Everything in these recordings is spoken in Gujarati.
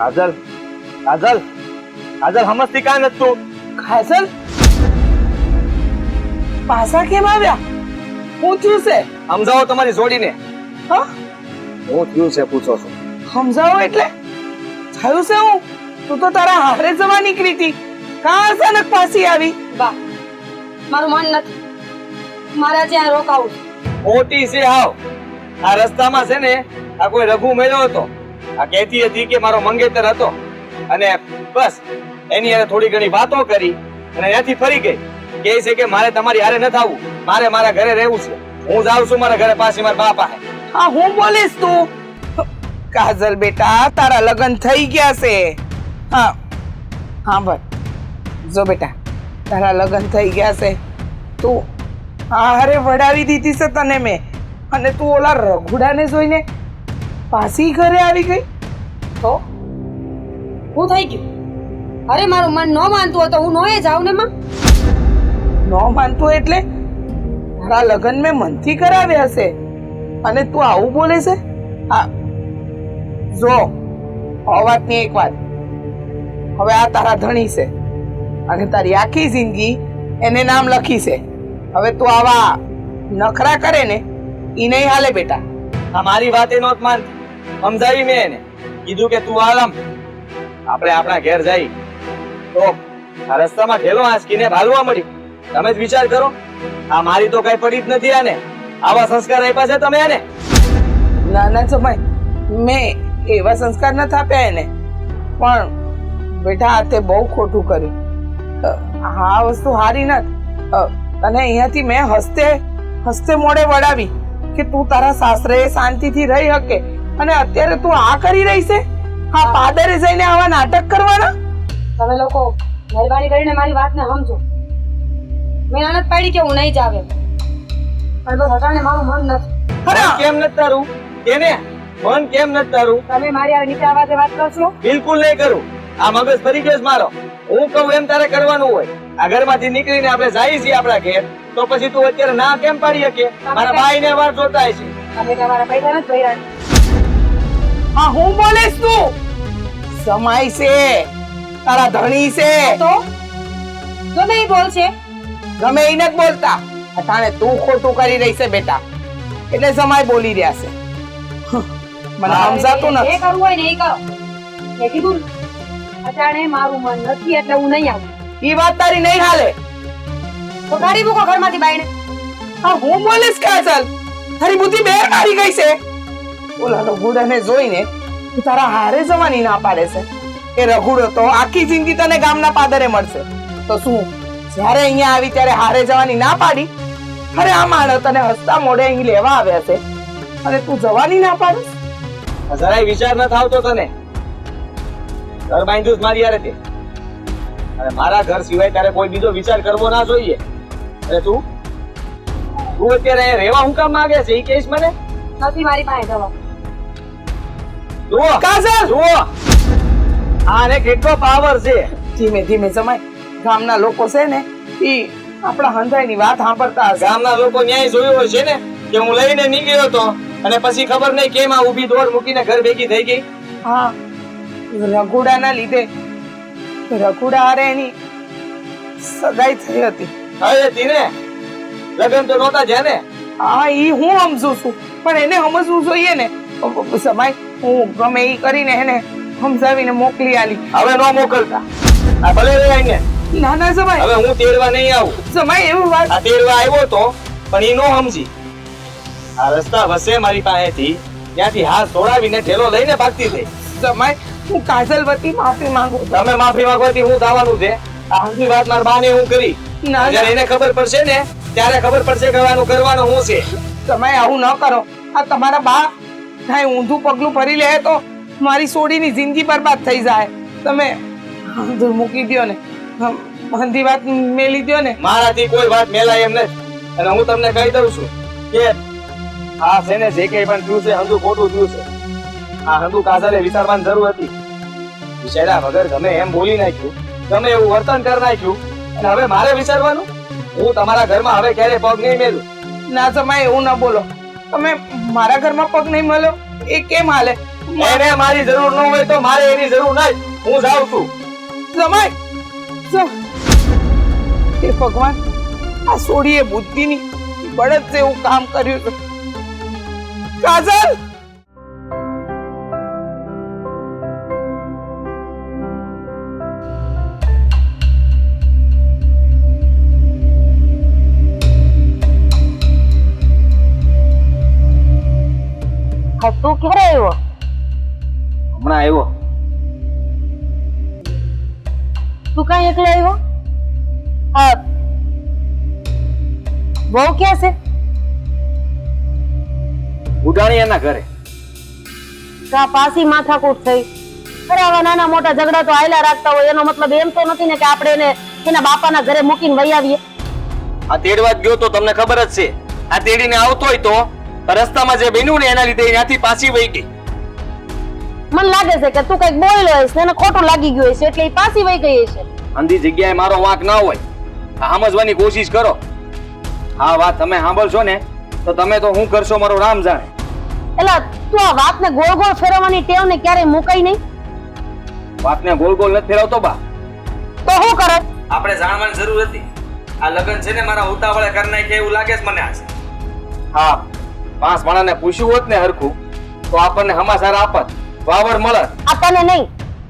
કાજલ કાજલ કાજલ સમજતી કાં નથી તું? કાજલ પાછા કેમ આવ્યા? શું થયું છે? સમજાવો તમારી જોડીને. હા હું થયું છે પૂછો છો? સમજાવો એટલે થયું છે હું? તું તો તારા હારે જવા નીકળી હતી, કાં અચાનક પાછી આવી? વાહ, મારું મન નથી, મારા જ્યાં રોકાવું છે. ખોટી છે હાવ. આ રસ્તામાં છે ને આ કોઈ રઘુ મળ્યો હતો. આ કહેતી હતી કે મારો મંગેતર હતો અને બસ એની હારે થોડી ઘણી વાતો કરી અને ત્યાંથી ફરી ગઈ. કહે છે કે મારે તમારી હારે નથી આવવું, મારે મારા ઘરે રહેવું છે. હું જાઉં છું મારા ઘરે પાસે મારા બાપ પાસે. હા હું બોલીશ તું? કાજલ બેટા, તારા લગ્ન થઈ ગયા છે. હા હા ભાઈ જો બેટા, તારા લગ્ન થઈ ગયા છે. તું હારે વડાવી દીધી છે તને મેં, અને તું ઓલા રઘુડાને જોઈને પાછી ઘરે આવી ગઈ. તો હું થઈ ગયું? અરે મારું મન ન માનતું હોય તો હું નોએ જાઉં ને માં. ન માનતું એટલે તારા લગ્ન મેં મનથી કરાવ્યા છે અને તું આવું બોલે છે? આ જો વાતની એક વાત, હવે આ તારા ધણી છે અને તારી આખી જિંદગી એને નામ લખી છે. હવે તું આવા નખરા કરે ને ઈ નહીં હાલે બેટા. આ મારી વાત એ નહોત માનતી. સમજાવી મેં એને, કીધું કે તું આરામ, આપણે આપણા ઘેર જઈ. તો આ રસ્તામાં ઠેલો આંચકીને ભાલવા મળી. તમે જ વિચાર કરો, આ મારી તો કઈ પડી જ નથી. આને આવા સંસ્કાર આપ્યા છે તમે એને? ના ના જમાઈ, મેં એવા સંસ્કાર નથી આપ્યા એને, પણ બેટા આ તે બહુ ખોટું કર્યું. આ વસ્તુ હારી નથી. અને અહીંયાથી મેં હસ્તે મોડે વડાવી કે તું તારા સાસરે શાંતિથી રહી શકે, અને અત્યારે તું આ કરી રહી છે? હા, પાદરે જઈને આવા નાટક કરવાના? તમે લોકો મહેરબાની કરીને મારી વાતને સમજો. મેં આનત પાડી કે હું નહીં જાવ એમ, પણ બસ હટાને મારું મન નથી. અરે કેમ નથી તારું? એને મન કેમ નથી તારું? તમે મારી આ નીચે આવાજે વાત કરશો? બિલકુલ નહીં કરું. આ મગજ ફરી ગયો છે મારો. હું કહું એમ તારે કરવાનું હોય. આ ઘરમાંથી નીકળીને આપણે જઈએ છીએ આપણા ઘેર, તો પછી તું અત્યારે ના કેમ પાડી શકે? મારા ભાઈને વાર જોતા છે. તમે તમારા પૈસા નથી ભર્યા. હા હું બોલીશ તું? સમાય છે, તારા ધણી છે, તો ગમે એ બોલ છે. ગમે એ નથી બોલતા. અટાણે તું ખોટું કરી રહી છે બેટા, એટલે સમાય બોલી રહ્યા છે. મને સમજાતું એ નથી. કરવું હોય ને એ કરો. મેં કીધું ને, અટાણે મારું મન નથી એટલે હું નહીં આવું. ઈ વાત તારી નહીં હાલે. તો ગાડી મૂકો ઘરમાંથી બાઈને. હા હું બોલીશ કાજલ, તારી બુદ્ધિ બેર મારી ગઈ છે. ઓલા રઘુડાને જોઈને તું તારા હારે જવાની ના પાડે છે. એ રઘુડો તો આખી જિંદગી તને ગામના પાદરે મળશે, તો શું જ્યારે અહીંયા આવી ત્યારે હારે જવાની ના પાડી? અરે આ માણસ તને હસતા મોઢે અહીં લેવા આવ્યા છે અને તું જવાની ના પાડીશ? જરાય વિચાર ન આવતો તને? ઘર બાંધ્યું છે મારી હારે તે, અને મારા ઘર સિવાય તારે કોઈ બીજો વિચાર કરવો ના જોઈએ. અને તું અત્યારે અહીંયા રહેવા હું કામ માંગે છે એ કહીશ મને? નથી મારી પાસે જવાબ. જુઓ કાજલ! જુઓ, આને કેટલો પાવર છે. ધીમે ધીમે જમાય. ગામના લોકો છે ને ઈ આપણા હંધાઈની વાત સાંભળતા હશે. ગામના લોકો ન્યાય જોયો હોય છે ને કે હું લઈને નીકળ્યો હતો અને પછી ખબર નહીં કેમ આ ઊભી દોડ મૂકીને ઘર ભેગી થઈ ગઈ. હા, રઘુડાના લીધે રઘુડા હારે એની સગાઈ થઈ હતી. હવે હતી ને, લગ્ન તો નહોતા જ્યાં ને. હા ઈ હું સમજુ છું, પણ એને સમજવું જોઈએ ને. સમાય, હું ગમે ઈ કરીને એને સમજાવીને મોકલી આલી. હવે નો મોકલતા. આ ભલે રે આઈને. ના ના સમાય, હવે હું તેડવા નહીં આવું. સમાય એવું વાત. આ તેડવા આવ્યો તો પણ ઈ નો સમજી. આ રસ્તા વસે મારી પાસેથી, ત્યાંથી હાથ દોડાવીને ઠેલો લઈને ભાગતી થઈ. સમાય, હું કાજલ વતી માફી માંગુ. તમે માફી માંગવાથી હું થવાનું છે? આ હંધી વાત મારા બાને હું કરી. ના જ્યારે એને ખબર પડશે ને ત્યારે ખબર પડશે કે આનું કરવાનું હું છે. સમાય આવું ન કરો. આ તમારા બા કાંઈ ઊંધું પગલું ભરી લે તો મારી સોડીની જિંદગી બરબાદ થઈ જાય. તમે દૂર મૂકી દ્યો ને, હંધી વાત મેલી દ્યો ને. મારાથી કોઈ વાત મેલાય એમ નથી. અને હું તમને કહી દઉં છું કે આ છે ને જે કઈ પણ થયું છે હંધું ખોટું થયું છે. આ હંધું કાજલે વિચારવાની જરૂર હતી. વિચાર્યા વગર ગમે એમ બોલી નાખ્યું, ગમે એવું વર્તન કરી નાખ્યું, અને હવે મારે વિચારવાનું? હું તમારા ઘરમાં હવે ક્યારે પગ નહીં મેલું. ના સમાય એવું ના બોલો. તમે મારા ઘરમાં પગ નહીં મળ્યો એ કેમ હાલે? એને મારી જરૂર ન હોય તો મારે એની જરૂર નહીં. હું જાઉં છું. જમાઈ જા. હે ભગવાન, આ સોડીએ બુદ્ધિની બળદ જેવું કામ કર્યું છે. કાજલ, તું ક્યારે આવ્યો? હમણાં આવ્યો. તું કાંઈ એકલો આવ્યો? હા, બહુ ક્યાં છે? ઉડાણી એના ઘરે. કા પાછી માથાકૂટ થઈ? અરે આવા નાના મોટા ઝઘડા તો હાલ્યા રાખતા હોય, એનો મતલબ એમ તો નથી ને કે આપણે એને એના બાપાના ઘરે મૂકીને વહી આવીએ. આ તેડવા જ ગયો તો તમને ખબર જ છે. આ તેડીને આવતો હોય તો રસ્તામાં જે બન્યું ને એના લીધે ત્યાંથી પાછી વહી ગઈ. મને લાગે છે કે તું કઈક બોલ્યો હશે, એને ખોટું લાગી ગયું હશે એટલે એ પાછી વહી ગઈ હશે. અંધી જગ્યાએ મારો વાંક ના હોય. આ સમજવાની કોશિશ કરો. આ વાત તમે સાંભળશો ને તો તમે તો હું કરશો મારો રામ જાણે. એટલે તું આ વાતને ગોળ ગોળ ફેરવવાની ટેવ ને ક્યારેય મુકાઈ નહીં. વાતને ગોળ ગોળ નથી ફેરવતો બા. તો શું કરે? આપણે જાણવાની જરૂર હતી. આ લગન છે ને મારા ઉતાવળે કરી નાખે એવું લાગે છે મને આજે. હા, પાંચ માણાને પૂછ્યું હોત ને હરખું તો આપણને સમાચાર આપત, વાવડ મળત. આ તને નહીં,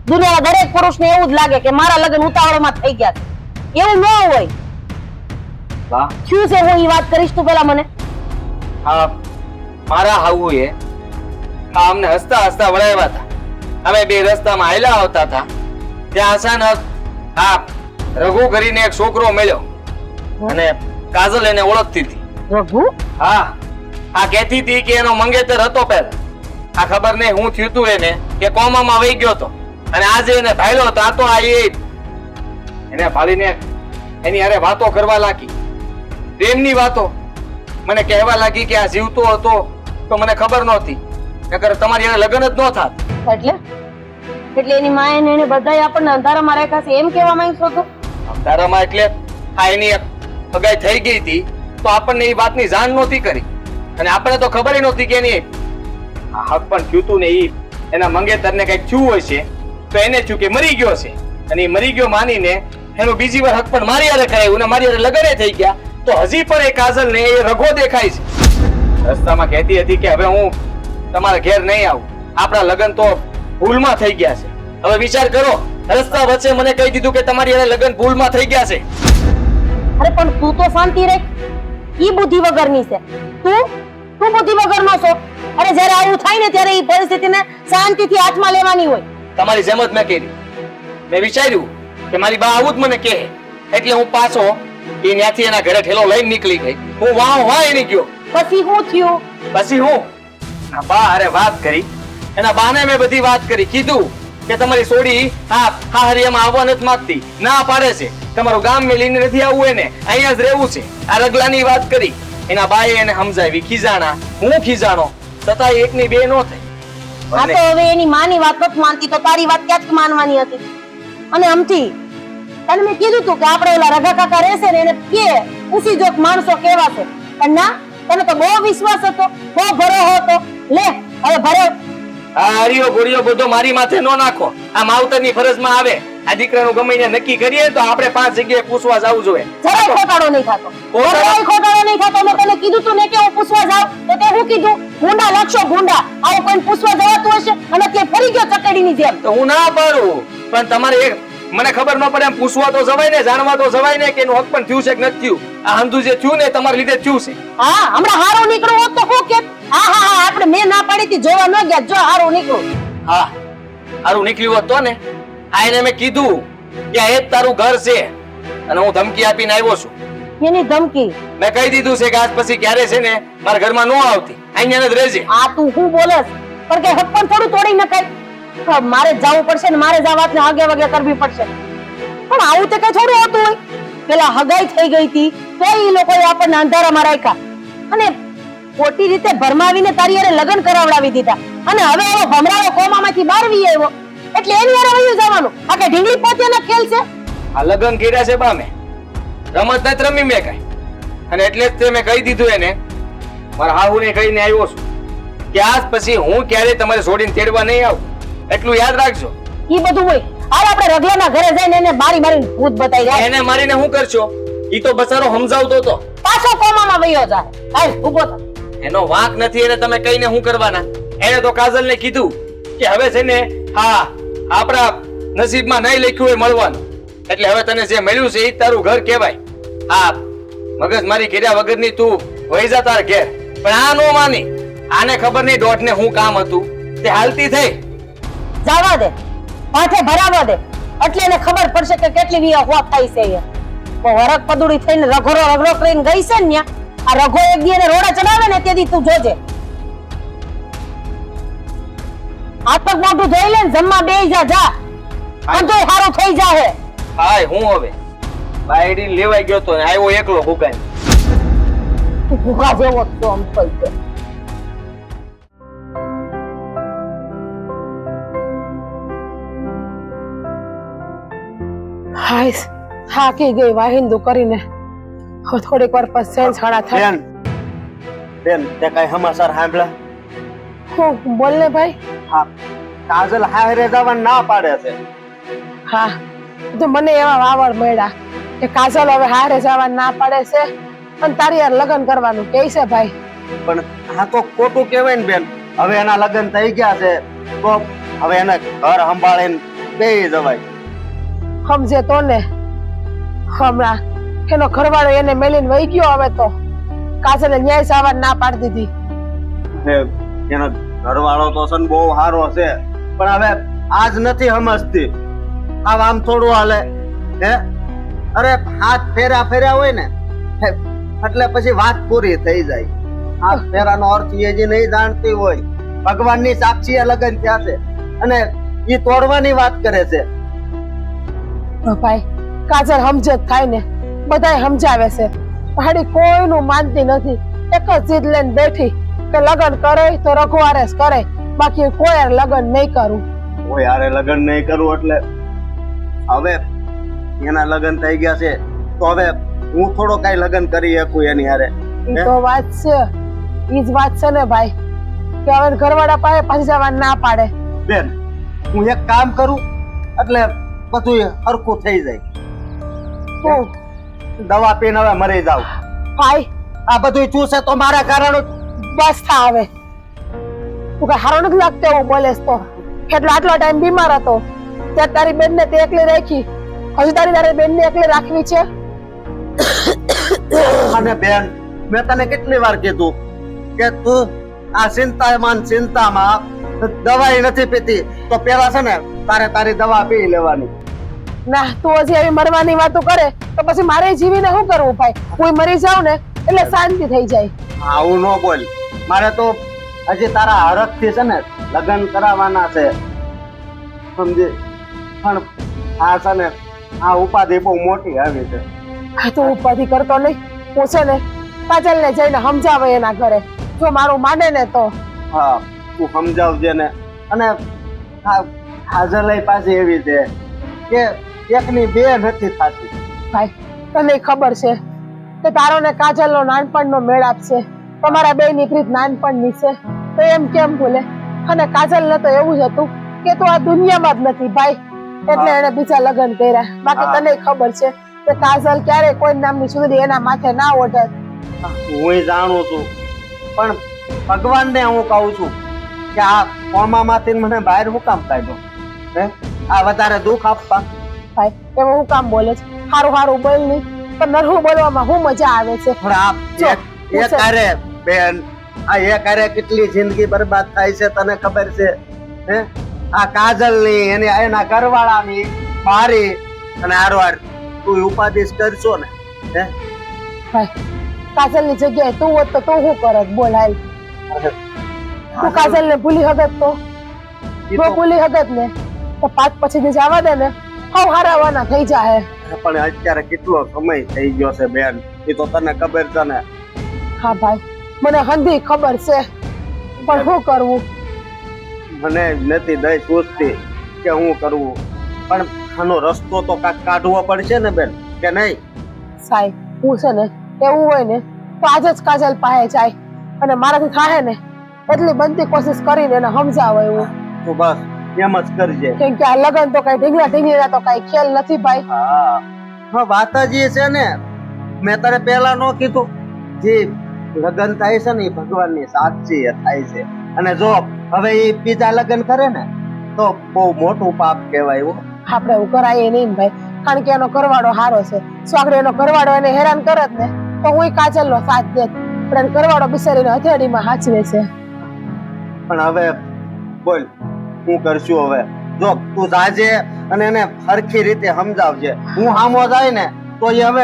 દુનિયાના દરેક પુરુષને એવું જ લાગે કે મારા લગ્ન ઉતાવળમાં થઈ ગયા છે. એવું ન હોય. બા, શું છે હું ઈ વાત કરીશ તું પેલા મને? હા, મારા હાઉએ હા અમને હસતા હસતા વળાવ્યા હતા. અમે બે રસ્તામાં હાલ્યા આવતા હતા ત્યાં અચાનક આ રઘુ કરીને એક છોકરો મળ્યો અને કાજલ એને ઓળખતી હતી. રઘુ? હા, આ કહેતી હતી કે એનો મંગેતર હતો પહેલા. આ ખબર નહીં હું થયું તું એને કે કોમામાં વહી ગયો તો અને આજે એને ભાઈલો હતો. આ તો આ એને ભાળીને એની હારે વાતો કરવા લાગી, પ્રેમની વાતો. મને કહેવા લાગી કે આ જીવતો હતો તો મને ખબર નહોતી, નકર તમારી હારે લગ્ન જ ન થાત. એટલે એની માએ ને એને બધાય આપણને અંધારામાં રાખ્યા છે એમ કહેવા માંગશો તો? તારામાં એટલે આ એની સગાઈ થઈ ગઈ હતી તો આપણને એ વાતની જાણ નહોતી કરી અને આપણને તો ખબર નહોતી કે એની આ હક પણ થયું તું ને ઈ એના મંગેતરને કઈક થયું હોય છે તો એને થયું કે મરી ગયો છે અને એ મરી ગયો માનીને એનો બીજી વાર હક પણ મારી હારે કરાયું ને મારી હારે લગને થઈ ગયા. તો હજી પણ એ કાજલ ને એ રઘો દેખાય છે. રસ્તામાં કહેતી હતી કે હવે હું તમારા ઘેર નહીં આવું, આપણા લગ્ન તો ભૂલમાં થઈ ગયા છે. હવે વિચાર કરો, રસ્તા વચ્ચે મને કહી દીધું કે તમારી હારે લગ્ન ભૂલમાં થઈ ગયા છે. અરે પણ તું તો શાંતિ રાખ. ઈ બુદ્ધિ વગરની છે. તું બુદ્ધિ વગરનો છો. અરે જ્યારે આવું થાય ને ત્યારે ઈ પરિસ્થિતિને શાંતિથી હાથમાં લેવાની હોય. તમારી જેમ જ મેં કરી. મેં વિચાર્યું કે મારી બા આવું જ મને કહે એટલે હું પાછો એ ત્યાંથી એના ઘરે ઠેલો લઈને નીકળી ગઈ. હું વાહ એની ગયો. પછી શું થયું? પછી હું આ બા હારે વાત કરી, એના બાને મેં બધી વાત કરી. કીધું કે તમારી સોડી હા હરિયામાં આવવા નથી માંગતી, ના પાડે છે, તમારું ગામ મેલીને નથી આવવું, એને અહીંયા જ રહેવું છે. આ રગલાની વાત કરી. એના બાએ એને સમજાવી. ખીજાણા, હું ખીજાણો, છતાં એકની બે નો થઈ. આ તો હવે એની માની વાત નથી માનતી તો તારી વાત ક્યાંથી માનવાની હતી? અને અમથી તને મેં કીધું તું કે આપણે ઓલા રઘા કાકા રહેશે ને એને કે ઉસી જોક માણસો કેવા છે, પણ ના, તને તો બહુ વિશ્વાસ હતો, બહુ ભરોસો હતો. લે હવે ભરો. આ હરિયો ગોળિયો બધો મારી માથે નો નાખો. આ માવતરની ફરજમાં આવે. આ દીકરાનું ગમે એને નક્કી કરીએ તો આપણે 5 જગ્યાએ પૂછવા જવું જોઈએ. જરાય ખોટાડો નહીં થતો. જરાય ખોટાડો નહીં થતો. મેં તને કીધું તું ને કે હું પૂછવા જાઉં તો તે શું કીધું? ભૂંડા લક્ષો ભૂંડા. આવું કોઈ પૂછવા જવાતું હશે અને તે ફરી ગયો ચકડીની જેમ. તો હું ના પાડું, પણ તમારે એક મને ખબર ન પડે એમ પૂછવા તો જવાય ને, જાણવા તો જવાય ને કે એનું હક પણ થયું છે કે નથી થયું. આ હંધુ જે થયું ને તમારા લીધે થયું છે. હા, હમણાં હારું નીકળવું હોત તો શું કે? હા આપણે મેં ના પાડી હતી જોવા ન ગયા. જો હારું નીકળું. હા, હારું નીકળ્યું હોત તો ને. આ એને મેં કીધું કે આ જ તારું ઘર છે અને હું ધમકી આપીને આવ્યો છું. એની ધમકી? મેં કહી દીધું છે કે આજ પછી ક્યારે છે ને મારા ઘરમાં ન આવતી, અહીંયા જ રહેજે. આ તું શું બોલેસ? પણ કે હક પણ થોડું તોડી નખાય. મારે જવું પડશે ને મારે જ આ વાતને આગે વગે કરવી પડશે. પણ આવું તો કઈ થોડું હોતું હોય. પેલા હગાઈ થઈ ગઈ હતી તો એ લોકોએ આપણને અંધારામાં રાખ્યા અને ખોટી રીતે ભરમાવીને તારી હારે લગ્ન કરાવડાવી દીધા અને હવે એવો ભમરાળો કોમામાંથી બહાર વી આવ્યો એટલે એની હારે વયું જવાનું. આ કે ઢીંગલી પોતિયાના ખેલ છે? આ લગ્ન કર્યા છે બા મેં, રમત નથી રમી મેં કઈ. અને એટલે જ તે મેં કહી દીધું એને, મારા હાહુને કહીને આવ્યો છું કે આજ પછી હું ક્યારેય તમારે છોડીને તેડવા નહીં આવું. એટલું યાદ રાખજો. ઈ બધું હોય હાલ આપણે રગલાના ઘરે જઈને એને મારી મારીને ભૂત બતાવી જાય. એને મારીને શું કરશો? ઈ તો બચારો સમજાવતો હતો. પાછો કોમામાં વયો જાય. હાલ ઊભો થા. એનો વાંક નથી, એને તમે કહીને શું કરવાના? એને તો કાજલને કીધું કે હવે છે ને હા આપણા નસીબમાં નહીં લખ્યું હોય મળવાનું, એટલે હવે તને જે મળ્યું છે એ તારું ઘર કહેવાય. હા મગજ મારી કર્યા વગરની તું વહી જા તાર ઘેર. પણ આ નો માની. આને ખબર નહીં દોઢને શું કામ હતું તે હાલતી થઈ. જાવા દે, માથે ભરાવા દે, એટલે એને ખબર પડશે કે કેટલી વી હોત થાય છે અહીંયા. વરક પદુડી થઈને રગડો કરીને ગઈ છે ને ન્યા. આ રઘો એક દી એને રોડા ચડાવે ને તેથી તું જોજે. હાથ પગ મોઢું ધોઈ લે ને જમવા બેહી જા. અંતોય સારું થઈ જાહે. હાય હું હવે બાયડી લેવાઈ ગયો તો ને આવ્યો એકલો ભૂકાઈ. તું ભૂખા જેવો તો આમ થઈ ગયો. હાય થાકી ગઈ વાહિંદુ કરીને. હવે થોડીક વાર પછી સેન્સ હાડા થાય. બેન તે કઈ સમાચાર સાંભળ્યા? હું બોલ ને ભાઈ. હા, કાજલ હારે જવા ના પાડે છે. હા તો મને એવા વાવડ મળ્યા કે કાજલ હવે હારે જવા ના પાડે છે અને તારી યાર લગ્ન કરવાનું કહે છે ભાઈ. પણ આ તો ખોટું કહેવાય ને બેન. હવે એના લગ્ન થઈ ગયા છે તો હવે એને ઘર સંભાળીને બેહી જવાય. સમજે તો ને હમણાં એનો ઘરવાળો એને મેલીને વહી ગયો. હવે તો કાજલે ન્યાય સાવાર ના પાડી દીધી. એનો ઘરવાળો તો છે ને બહુ સારો છે, પણ હવે આજ નથી સમજતી. આમ થોડું હાલે હે? અરે હાથ ફેર્યા હોય ને એટલે પછી વાત પૂરી થઈ જાય. હાથ ફેરાનો અર્થ એ જે નહીં જાણતી હોય. ભગવાનની સાક્ષીએ લગ્ન થયા છે અને એ તોડવાની વાત કરે છે. ભાઈ કાજલ સમજે જ થાય ને, બધાય સમજાવે છે. ભાડી કોઈનું માનતી નથી. એક જ જીદ લઈને બેઠી કે લગ્ન કરે તો રઘુવારે જ કરે, બાકી કોઈ યાર લગ્ન નહીં કરું. કોઈ હારે લગ્ન નહીં કરવું એટલે હવે એના લગ્ન થઈ ગયા છે તો હવે હું થોડો કઈ લગ્ન કરી શકું એની હારે? ઈ તો વાત છે, ઈ જ વાત છે ને ભાઈ કે હવે ઘરવાળા પાસે પાછી જવા ના પાડે. બેન હું એક કામ કરું એટલે બધું હરખું થઈ જાય. હું દવા પીને હવે મરી જાવ. ભાઈ આ બધું ચૂસે તો મારા કારણે. બસ થા હવે. તું કઈ હારો નથી લાગતો એવું બોલેસ તો. કેટલો આટલો ટાઈમ બીમાર હતો ત્યારે તારી બેન ને તે એકલી રાખી, હજુ તારી બેન ને એકલી રાખવી છે? અને બેન મેં તને કેટલી વાર કીધું કે તું આ ચિંતામાં દવાઈ નથી પીતી તો પેલા છે ને તારી દવા પી લેવાની. ના તું હજી આવી મરવાની વાતો કરે તો પછી મારે જીવીને શું કરવું ભાઈ? કોઈ મરી જાવ ને એટલે શાંતિ થઈ જાય. આવું ન બોલ. મારે તો હજી તારા હરખ થી છે ને લગ્ન કરાવવાના છે સમજી. પણ આ છે ને આ ઉપાધિ બહુ મોટી આવી છે. હા તું ઉપાધિ કરતો નહીં. હું છે ને કાજલ ને જઈને સમજાવે એના ઘરે. જો મારું માને ને તો. હા તું સમજાવજે ને. અને હાજર પાછી એવી છે કે એકની બે નથી થતી. ભાઈ તને ખબર છે કે તારો ને કાજલ નો નાનપણનો મેળાપ છે. તમારા બે ની પ્રીત નાનપણની છે તો એમ કેમ ભૂલે? અને કાજલ ને તો એવું જ હતું કે તું આ દુનિયામાં જ નથી ભાઈ, એટલે એને બીજા લગ્ન કર્યા. બાકી તને ખબર છે કે કાજલ ક્યારે કોઈ નામની સુંદરી એના માથે ના ઓઢે. હું જાણું છું, પણ ભગવાનને હું કહું છું કે આ કોમામાંથી મને બહાર હું કામ કાઢ્યો? હે આ વધારે દુઃખ આપવા? ભાઈ એમાં હું કામ બોલે છે? હારું હારું બોલ નહીં, પણ નરહું બોલવામાં હું મજા આવે છે. પણ આ એક કરે બેન, આ એક કરે કેટલી જિંદગી બરબાદ થાય છે તને ખબર છે? હે આ કાજલ ની એના ઘરવાળાની મારી અને હારવાર તું ઉપાધિ કરશો ને? હે ભાઈ કાજલ ની જગ્યાએ તું હોત તો તું શું કરત? બોલ હાલ. તું કાજલ ને ભૂલી હગત તો ભૂલી હગત ને તો પાંચ પછી જવા દે ને હાવ હારાવાના થઈ જાય. પણ અત્યારે કેટલો સમય થઈ ગયો છે બેન, એ તો તને ખબર છે ને? હા ભાઈ મને હંધી ખબર છે, પણ શું કરવું? મને નથી દઈ પૂછતી કે હું કરવું, પણ આનો રસ્તો તો કાંઈક કાઢવો પડશે ને બેન, કે નહીં? સાહેબ હું છે ને એવું હોય ને તો આજે જ કાજલ પાસે જાય અને મારાથી થાય ને એટલી બનતી કોશિશ કરીને એને સમજાવે એવું તો બસ એમ જ કરજે. કેમ કે આ લગન તો કઈ ઢીંગલા ઢીંગલીના તો કઈ ખેલ નથી ભાઈ. હા વાત જ એ છે ને, મેં તારે પહેલા નો કીધું, જે લગ્ન થાય છે ને એ ભગવાનની સાક્ષી એ થાય છે. અને જો હવે એ બીજા લગ્ન કરે ને તો બહુ મોટું પાપ કહેવાય હો. આપણે એવું કરાય નહીં ને ભાઈ, કારણ કે એનો ઘરવાળો હારો છે. સ્વાગડે એનો ઘરવાળો એને હેરાન કરત ને તો હું કાજલનો સાથ દેત, પણ એનો ઘરવાળો બિચારીને હથેળીમાં હાચવે છે. પણ હવે બોલ હું કરશું હવે? જો તું જાજે અને એને સરખી રીતે સમજાવજે. હું સામો જાય ને તો એ હવે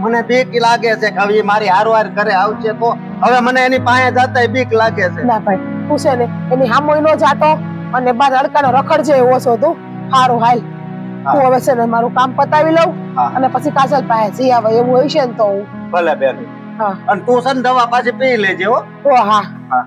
મને બીક લાગે છે કે હવે ઈ મારી હારવાર કરે આવશે તો હવે મને એની પાસે જતા બીક લાગે છે. ના ભાઈ, તું છે ને એની હામોય નો જાતો અને બાર હડકાનો રખડજે એવો છો તું. હારું હાલ, હું હવે છે ને મારું કામ પતાવી લઉં હા. અને પછી કાજલ પાસે જઈ આવે એવું હોય છે ને તો હું. ભલે બેન. હા અને તું છે ને દવા પાછી પી લેજે હો. ઓ હા હા